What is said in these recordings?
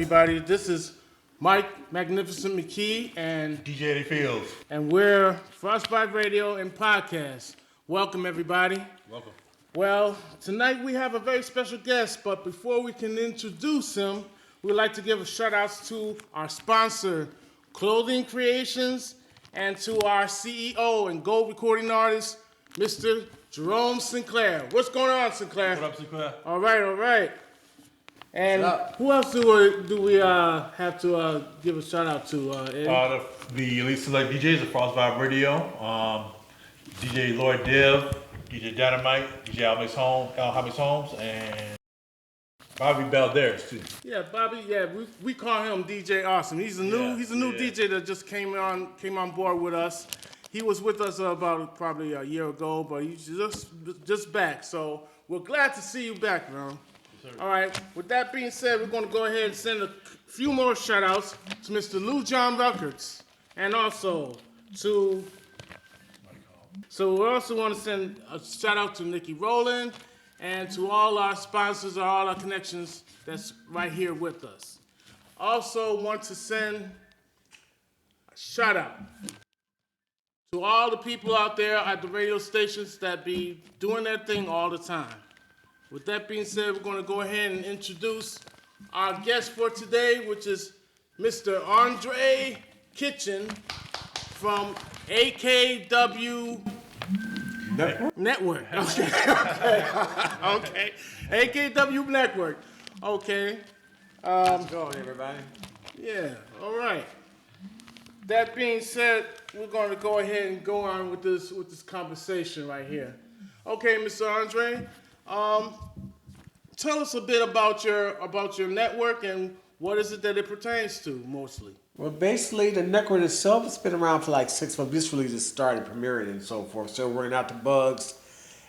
everybody. This is Mike Magnificent McKee and DJ Eddie Fields. And we're Frostbite Radio and Podcast. Welcome, everybody. Welcome. Well, tonight we have a very special guest, but before we can introduce him, we'd like to give a shout out to our sponsor, Clothing Creations, and to our CEO and gold recording artist, Mr. Jerome Sinclair. What's going on, Sinclair? What up, Sinclair? All right. And who else do we have to give a shout out to? Eddie? The Elite Select DJs of Frostbite Radio, DJ Lloyd Div, DJ Dynamite, DJ Al Hamis Holmes, and Bobby Balderas too. Yeah, Bobby. Yeah, we call him DJ Awesome. He's a new DJ that just came on board with us. He was with us about probably a year ago, but he's just back. So we're glad to see you back, man. Yes, all right. With that being said, we're going to go ahead and send a few more shout outs to Mr. Lou John Records, and also to. So we also want to send a shout out to Nikki Rowland and to all our sponsors, all our connections that's right here with us. Also want to send a shout out to all the people out there at the radio stations that be doing their thing all the time. With that being said, we're going to go ahead and introduce our guest for today, which is Mr. Andre Kitchen from AKW Network. Okay. AKW Network. Okay. How's it going, everybody? Yeah, all right. That being said, we're going to go ahead and go on with this conversation right here. Okay, Mr. Andre, tell us a bit about your network and what is it that it pertains to mostly. Well, basically, the network itself has been around for like 6 months. This really just started premiering and so forth. So we're working out the bugs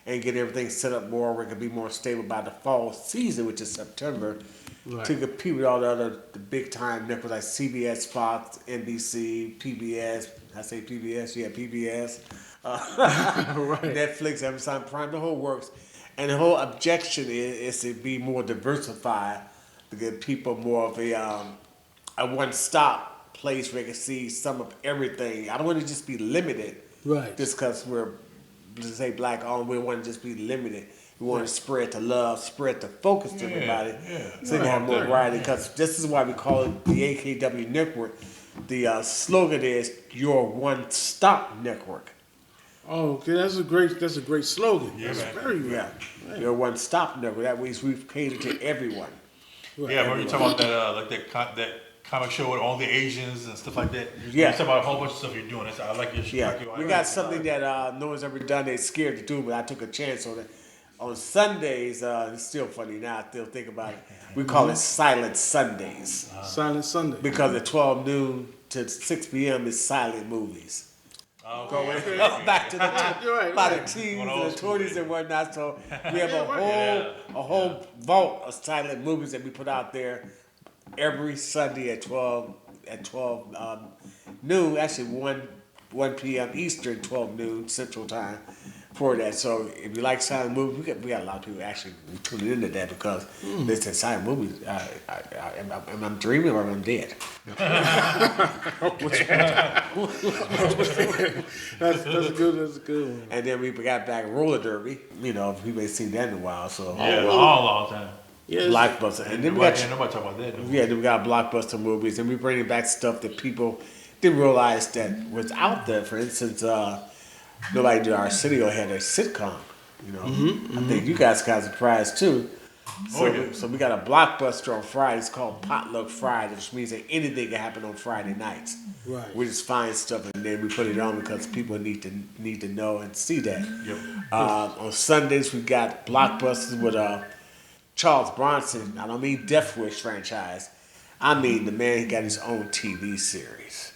and get everything set up more where it can be more stable by the fall season, which is September, to compete with all the big time networks like CBS, Fox, NBC, PBS. I say PBS, yeah, PBS, Netflix, Amazon Prime, the whole works. And the whole objection is to be more diversified, to give people more of a one-stop place where they can see some of everything. I don't want to just be limited. Right. Just because we're, let's say, black owned, we want to just be limited. We want to spread the love, spread the focus to everybody. So we have more variety. Because this is why we call it the AKW Network. The slogan is your one-stop network. Oh, okay, that's a great slogan. Yeah, that's man. very good. Yeah. Your one-stop network. That means we've catered to everyone. Right. Yeah, remember you talking about that comic show with all the Asians and stuff like that? Yeah. You talking about a whole bunch of stuff you're doing. I like your show. Yeah, we got something that no one's ever done. They're scared to do, but I took a chance on it. On Sundays, it's still funny now. I still think about it. We call it Silent Sundays. Silent Sunday. Because at 12 noon to 6 p.m. is silent movies. Going back to the teens and the 20s and whatnot. So we have a whole vault of silent movies that we put out there every Sunday at 12 noon. Actually, 1 p.m. Eastern, 12 noon Central Time for that. So if you like silent movies, we got a lot of people actually tuning into that because they say silent movies. Am I dreaming or am I dead? That's a good one. And then we got back roller derby. You know, we may seen that in a while. So long time. Yes. Blockbuster, and then we Nobody got talking about that. then we got blockbuster movies, and we bringing back stuff that people didn't realize that was out there. For instance, nobody did our city or had a sitcom. You know, I think you guys got surprised too. So we got a blockbuster on Friday. It's called Potluck Friday, which means that anything can happen on Friday nights. Right. We just find stuff and then we put it on because people need to know and see that. Yep. On Sundays we got blockbusters with Charles Bronson. I don't mean Death Wish franchise. I mean the man who got his own TV series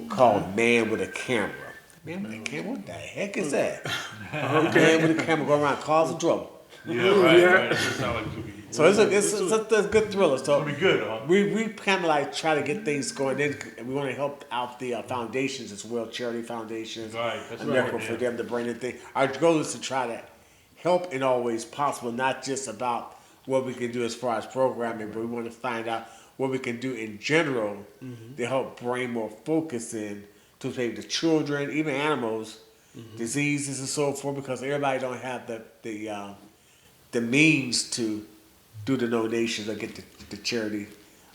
called Man with a Camera. Man with a Camera? What the heck is that? Man with a camera go around causing trouble. Yeah, right. That sounds like So it's a good thriller. So it'll be good, huh? We kind of like try to get things going in. We want to help out the foundations as well, charity foundations. Right, that's and right, therefore yeah. for them to bring in things. Our goal is to try to help in all ways possible, not just about what we can do as far as programming, but we want to find out what we can do in general to help bring more focus in to maybe the children, even animals, diseases and so forth, because everybody don't have the means to do the donations or get the charity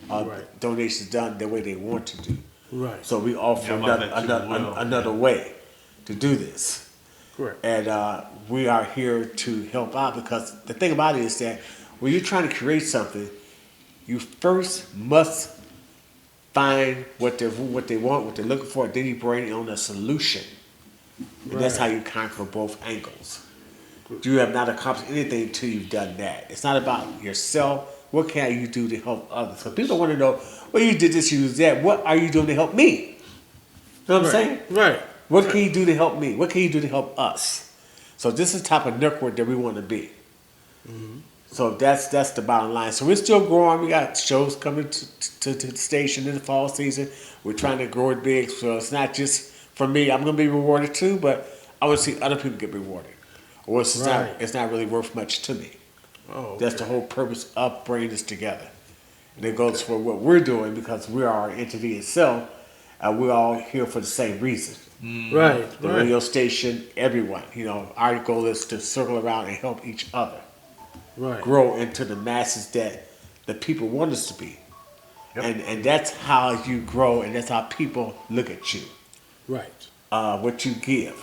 Right. donations done the way they want to do. Right. So we offer Yeah, I'm like that too, well, another way to do this. Correct. And we are here to help out, because the thing about it is that when you're trying to create something, you first must find what they want, what they're looking for, then you bring on a solution. And that's how Right. you conquer both angles. You have not accomplished anything until you've done that. It's not about yourself. What can you do to help others? Because people want to know, well, you did this, you did that. What are you doing to help me? You know what I'm saying? Right. What can you do to help me? What can you do to help us? So this is the type of network that we want to be. So that's the bottom line. So we're still growing. We got shows coming to the station in the fall season. We're trying to grow it big. So it's not just for me. I'm going to be rewarded too, but I want to see other people get rewarded. Or Right. it's not really worth much to me. Oh, That's the whole purpose of bringing this together. And it goes for what we're doing, because we are an entity itself. We're all here for the same reason. right. The Right. radio station, everyone. Our goal is to circle around and help each other Right. grow into the masses that the people want us to be. Yep. And that's how you grow, and that's how people look at you. Right. What you give,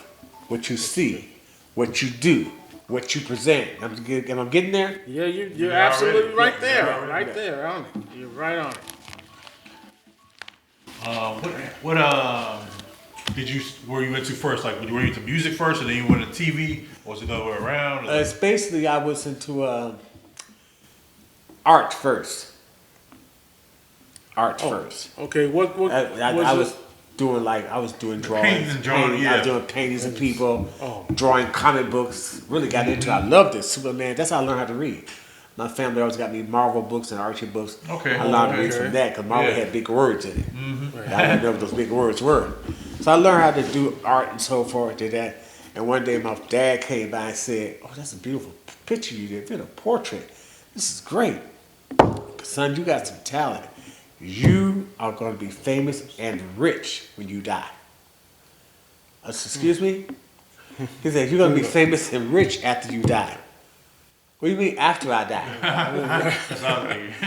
what you see, what you do, what you present. Am I getting there? Yeah, you're You're absolutely already- right yeah, there. you're already Right there on it. You're right on it. What did you were you into first? Like, were you into music first, and then you went into TV, or was it the other way around? Or- It's basically I was into art first. Art first. Okay. What I was doing drawings. Paintings and drawing, I yeah. was doing paintings of people, Oh. drawing comic books. Really got into it. I loved it. Superman. That's how I learned how to read. My family always got me Marvel books and Archie books. Okay. I learned to read Okay. from that because Marvel Yeah. had big words in it. I didn't know what those big words were. So I learned how to do art and so forth, did that. And one day my dad came by and said, "Oh, that's a beautiful picture you did. Did a portrait. This is great. Son, you got some talent. You are going to be famous and rich when you die." I said, "Excuse me?" He said, "You're going to be famous and rich after you die." "What do you mean after I die?"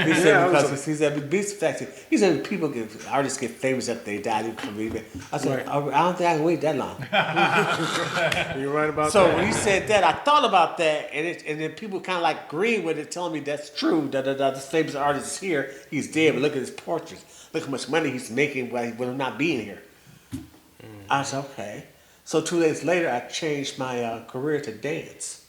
He said, Yeah, I was because he said, be effective. He said, artists get famous after they die. They come back. I said, Right. I don't think I can wait that long. You're right about So that. when he said that, I thought about that, and then people kind of like agreeing with it, telling me that's true. This famous artist is here. He's dead, but look at his portraits. Look how much money he's making with him not being here. I said, okay. So 2 days later, I changed my career to dance.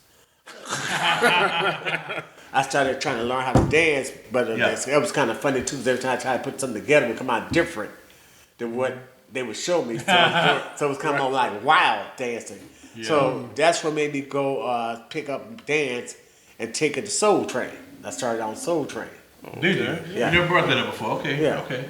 I started trying to learn how to dance, but it was kind of funny too, because every time I tried to put something together, it would come out different than what they would show me. So it was kind of like wild dancing. So that's what made me go pick up dance and take it to Soul Train. I started on Soul Train. Did you? Yeah. You never brought that up before. Okay. Yeah. Okay.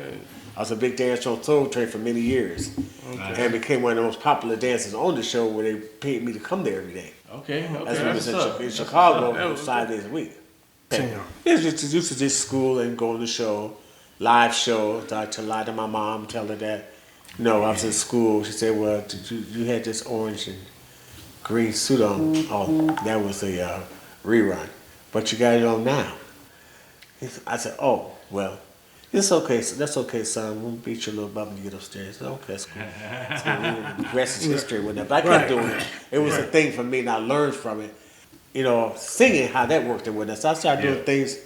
I was a big dancer on Soul Train for many years, and became one of the most popular dancers on the show, where they paid me to come there every day. Okay. Okay. That's when it was That's what's up. in That's Chicago, what's up. it was 5 days a week. Damn. It was just used to just school and go on the show, live show. I to lie to my mom, tell her that, no, I was in school. She said, "Well, you had this orange and green suit on." Oh, that was a rerun, but you got it on now. I said, "Oh, well, it's okay. That's okay, son. We'll beat your little butt when you get upstairs." I said, "Okay, it's cool." So the rest is history with that. But I kept doing it. It was a thing for me, and I learned from it. Singing, how that worked with us. I started doing things,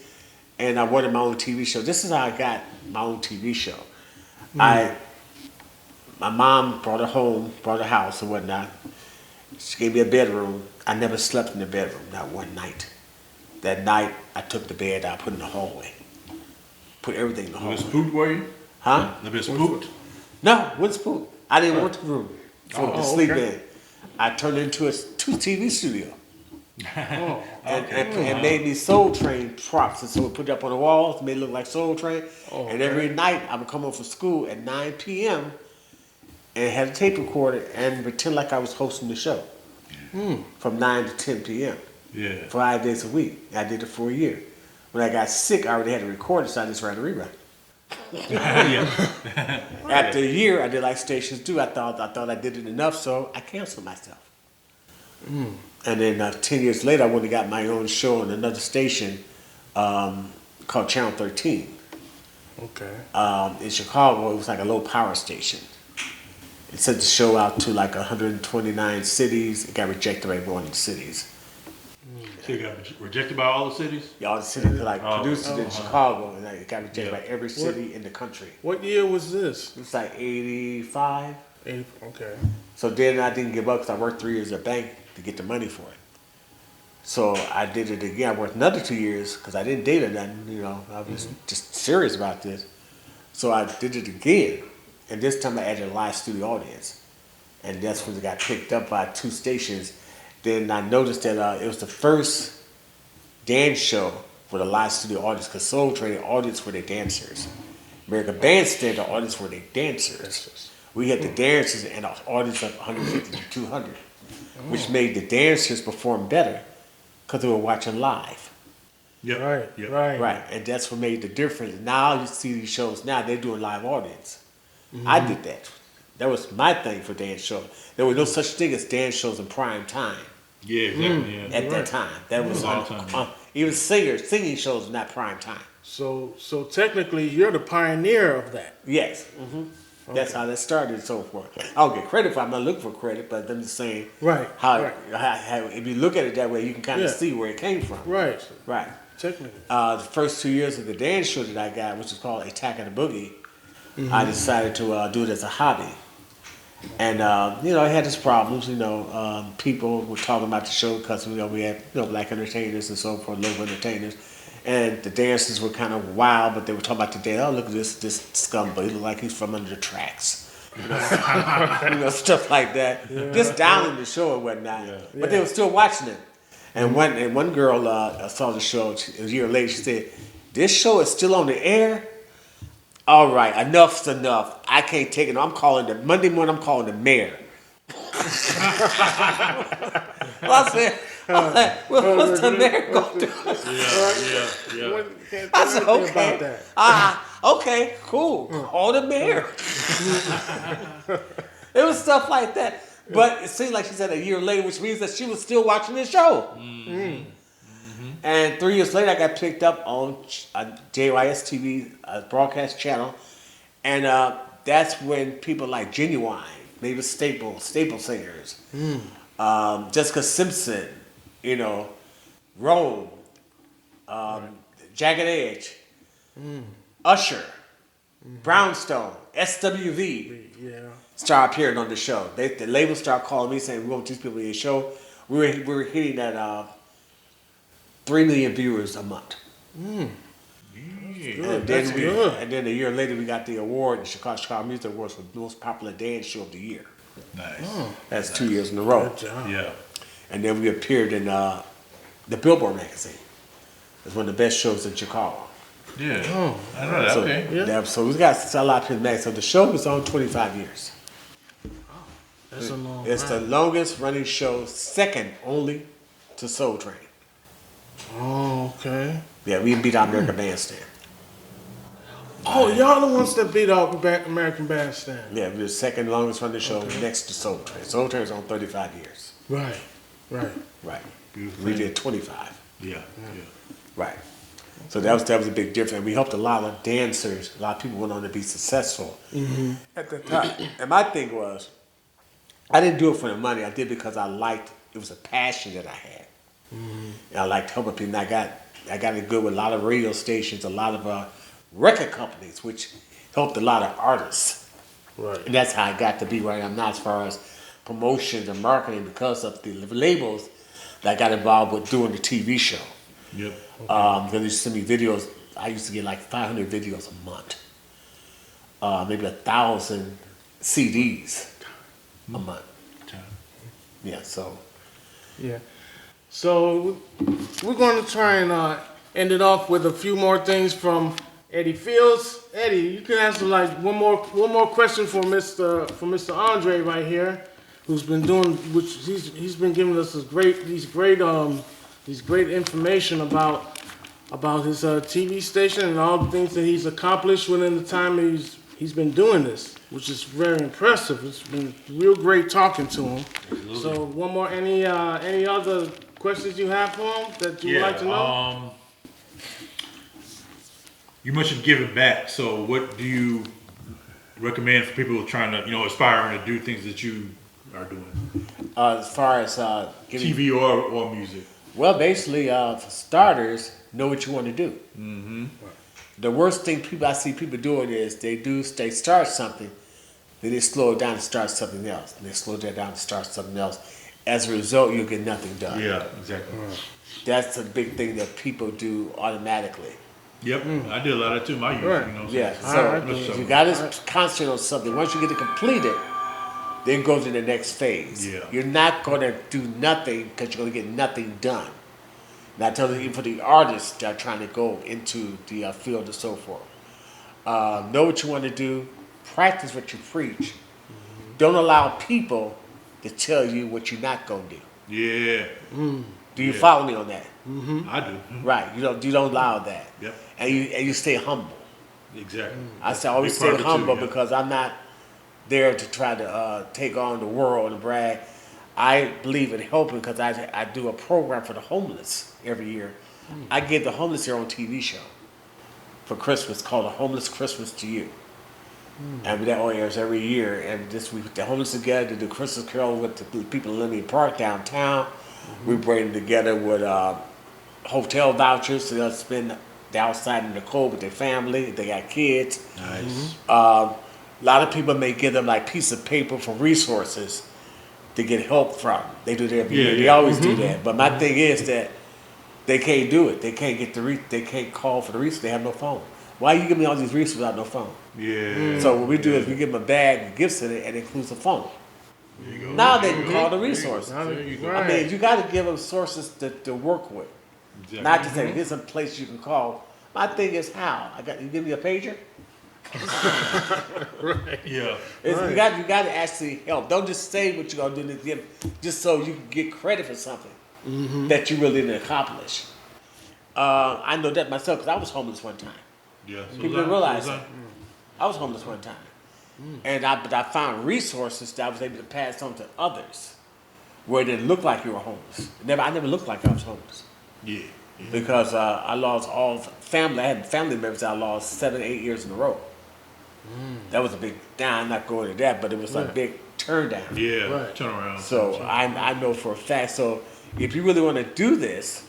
and I wanted my own TV show. This is how I got my own TV show. My mom brought a house and whatnot. She gave me a bedroom. I never slept in the bedroom, not one night. That night, I took the bed out, put it in the hallway. Put everything in the A bit hallway. spooked, were you? Huh? A bit spooked? No, wouldn't spook. I didn't want the room to sleep okay. in. I turned it into a TV studio. Oh, And made me Soul Train props, and so we put it up on the walls, made it look like Soul Train. Oh, and every night I would come home from school at 9 p.m. and had a tape recorder and pretend like I was hosting the show from 9 to 10 p.m. Yeah. 5 days a week. I did it for a year. When I got sick, I already had to record it, so I just ran a rerun. Yeah. After a year, I did like stations do. I thought I did it enough, so I canceled myself. And then 10 years later, I went and got my own show on another station called Channel 13. Okay. In Chicago. It was like a low power station. It sent the show out to like 129 cities. It got rejected by one of the cities. So you got rejected by all the cities? Yeah, all the cities like Oh. produced it in Chicago, and like, it got rejected Yeah. by every city in the country. What year was this? It was like 85. Okay. So then I didn't give up because I worked 3 years at a bank to get the money for it. So I did it again. I worked another 2 years because I didn't date or nothing. You know, I was just serious about this. So I did it again, and this time I added a live studio audience, and that's when it got picked up by 2 stations. Then I noticed that it was the first dance show with a live studio audience because Soul Train audience were the dancers. American Bandstand, the audience were the dancers. We had the dancers and an audience of 150 to 200, which made the dancers perform better because they were watching live. Yep. Right. Yep. Right. Right, and that's what made the difference. Now you see these shows now, they're doing live audience. I did that. That was my thing for dance show. There was no such thing as dance shows in prime time Yeah, exactly. Yeah. at that time. That was Long time. even singing shows were not prime time. So technically, you're the pioneer of that. Yes. That's how that started and so forth. I don't get credit for it. I'm not looking for credit, but I'm just saying Right, how, right. how if you look at it that way, you can kind of Yeah. see where it came from. Right. Right. Technically. The first 2 years of the dance show that I got, which is called Attack of the Boogie, I decided to do it as a hobby. And, you know, I had its problems, you know, people were talking about the show because, you know, we had, you know, black entertainers and so forth, local entertainers. And the dancers were kind of wild, but they were talking about the dance. Oh, look at this scumbag. He look like he's from under the tracks. You know, you know, stuff like that. Just down in the show and whatnot. But they were still watching it. And one girl saw the show a year later. She said, "This show is still on the air? All right, enough's enough. I can't take it. I'm calling the Monday morning. I'm calling the mayor." Well, I said, what's the mayor gonna do? Yeah. Can't do I said, anything okay, about that. okay, cool. Call the mayor. It was stuff like that. But it seemed like she said a year later, which means that she was still watching the show. And 3 years later, I got picked up on JYS TV broadcast channel, and that's when people like Genuine, Mavis Staple singers, Jessica Simpson, you know, Rome, Jagged Edge, Usher, Brownstone, SWV. Yeah. Start appearing on the show. The label started calling me saying, "We want these people in your show." We were hitting at 3 million viewers a month. Good. And That's good. and then a year later, we got the award, the Chicago Music Awards for the most popular dance show of the year. Nice. That's 2 years in a row. Good job. Yeah. And then we appeared in the Billboard magazine. It's one of the best shows in Chicago. Yeah. Oh. I know that. So, Okay. so we got a lot of people magazine. So the show was on 25 years. That's a long It's the time. longest running show, second only to Soul Train. Oh, okay. Yeah, we beat out American Bandstand. Oh, y'all the ones that beat out American Bandstand. Yeah, we're the second longest running show next to Soul Train. Soul Train's on 35 years. Right. Right. Right. Beautiful. We did 25. Yeah. Right. So that was a big difference. We helped a lot of dancers. A lot of people went on to be successful at the time. And my thing was, I didn't do it for the money. I did it because I liked. It was a passion that I had. And I liked helping people. And I got it good with a lot of radio stations, a lot of record companies, which helped a lot of artists. Right. And that's how I got to be where I am now as far as promotions and marketing because of the labels that I got involved with doing the TV show. Yep. Because they send me videos. I used to get like 500 videos a month. Maybe 1,000 CDs a month. Yeah, so. Yeah. So we're going to try and end it off with a few more things from Eddie Fields. Eddie, you can answer like one more question for Mr. Andre right here, who's been doing, which he's been giving us these great information about about his TV station and all the things that he's accomplished within the time he's been doing this, which is very impressive. It's been real great talking to him. Absolutely. So, one more. Any other questions you have for him that you would like to know? You mentioned giving back. So, what do you recommend for people trying to, aspiring to do things that you are doing? As far as giving, TV or music? well, basically, for starters, know what you want to do. Mm-hmm. The worst thing I see people doing is they start something, then they slow it down and start something else. And they slow that down and start something else. As a result, you'll get nothing done. Yeah, exactly. That's a big thing that people do automatically. Yep, I did a lot of that too. My youth, Right. Yeah, so- so you got to concentrate on something. Once you get it completed, then go to the next phase. Yeah. You're not going to do nothing because you're going to get nothing done. And I tell you, even for the artists that are trying to go into the field and so forth, know what you want to do, practice what you preach. Don't allow people to tell you what you're not going to do. Yeah, Do you follow me on that? I do. Right. You don't allow that. Yep, And you stay humble. exactly. I say always Big part stay of it too, humble yeah. because I'm not there to try to take on the world and brag. I believe in helping because I do a program for the homeless every year. I give the homeless their own TV show for Christmas called A Homeless Christmas to You. And that airs every year. And this week, the homeless together to do Christmas Carol with the people in Liberty Park downtown. We bring them together with hotel vouchers so they'll spend the outside in the cold with their family. They got kids. Nice. A lot of people may give them like piece of paper for resources to get help from. They do that every year. They yeah. always do that. But my thing is that they can't do it. They can't get they can't call for the resources. They have no phone. Why you give me all these resources without no phone? Yeah. So what we do is we give them a bag with gifts in it and it includes a phone. There you go. Now they can call the resources. There you go. I mean, you got to give them sources to work with. Exactly. Not just say, here's a place you can call. My thing is how? You give me a pager? Yeah. You got to actually help. Don't just say what you're going to do just so you can get credit for something that you really didn't accomplish. I know that myself because I was homeless one time. Yeah. So People didn't realize that. I was homeless one time. But I found resources that I was able to pass on to others where it didn't look like you were homeless. I never looked like I was homeless. Yeah. Because I lost all family. I had family members I lost 7, 8 years in a row. That was a big down. I'm not going to that, but it was a big turn down. Yeah. Right. Turn around. So I know for a fact. So if you really want to do this,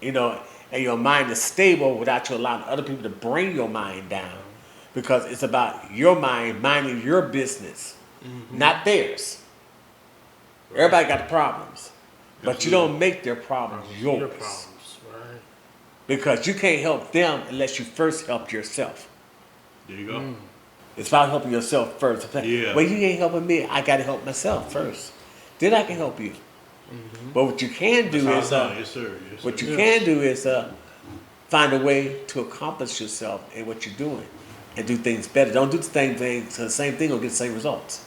and your mind is stable without you allowing other people to bring your mind down, because it's about your mind minding your business, not theirs. Everybody got problems, but you don't make their problems yours. Your problems, right? Because you can't help them unless you first help yourself. There you go. It's about helping yourself first. Yeah. Well, you ain't helping me. I got to help myself first. Then I can help you. But what you can do That's is how it's done. Yes, sir. Yes, what sir. you can do is find a way to accomplish yourself in what you're doing and do things better. Don't do the same thing because the same thing will get the same results.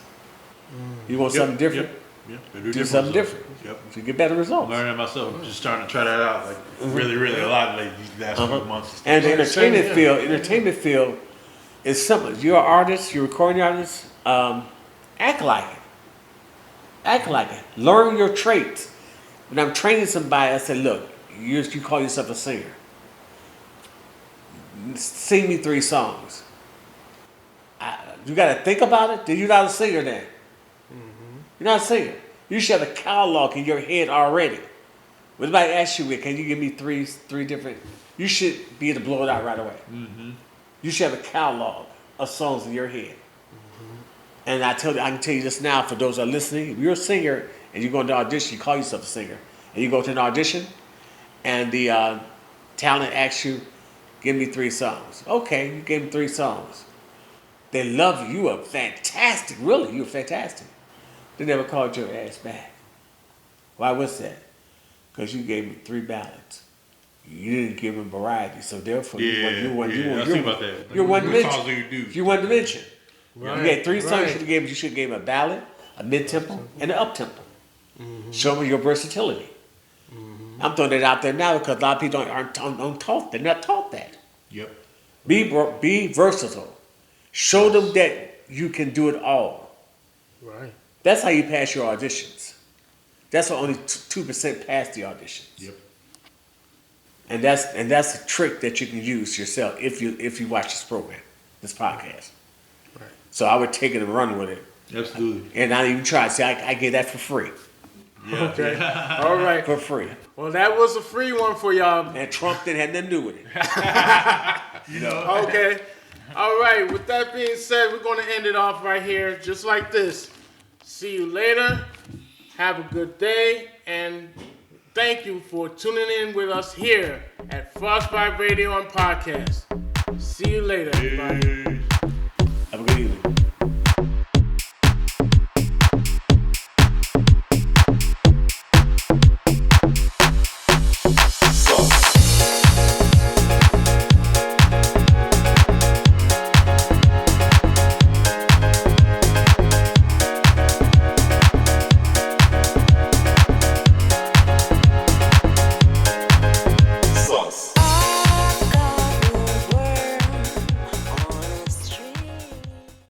You want something different? Yep. Do something different. Yep. You get better results. Learning myself. I'm just starting to try that out, like really, really a lot like these last few months. And the Same entertainment field is simple. You're an artist, you're a recording artist, act like it. Act like it. Learn your traits. When I'm training somebody, I say, look, you call yourself a singer. Sing me 3 songs. You got to think about it. Then you're not a singer then. You're not a singer. You should have a catalog in your head already. When somebody asks you, can you give me three different, you should be able to blow it out right away. You should have a catalog of songs in your head. And I can tell you this now for those that are listening, if you're a singer and you go into audition, you call yourself a singer, and you go to an audition, and the talent asks you, give me 3 songs. Okay, you gave them 3 songs. They love you. You are fantastic. Really, you were fantastic. They never called your ass back. Why was that? Because you gave them 3 ballads. You didn't give them variety, so therefore I see about that. you're one What dimension. songs do you do? You're one dimension. Right, You get 3 songs. right. You should have gave them a ballad, a mid tempo, and an up tempo. Show them your versatility. I'm throwing it out there now because a lot of people aren't taught. They're not taught that. Yep. Be versatile. Show them that you can do it all. Right. That's how you pass your auditions. That's why only 2% pass the auditions. Yep. And that's a trick that you can use yourself if you watch this program, this podcast. Right. So I would take it and run with it. Absolutely. And I even try to say I get that for free. Yeah. Okay. All right. For free. Well, that was a free one for y'all. And Trump didn't have nothing to do with it. You know. Okay. All right. With that being said, we're going to end it off right here, just like this. See you later. Have a good day. And thank you for tuning in with us here at Frostbite Radio and Podcast. See you later, everybody. Have a good evening.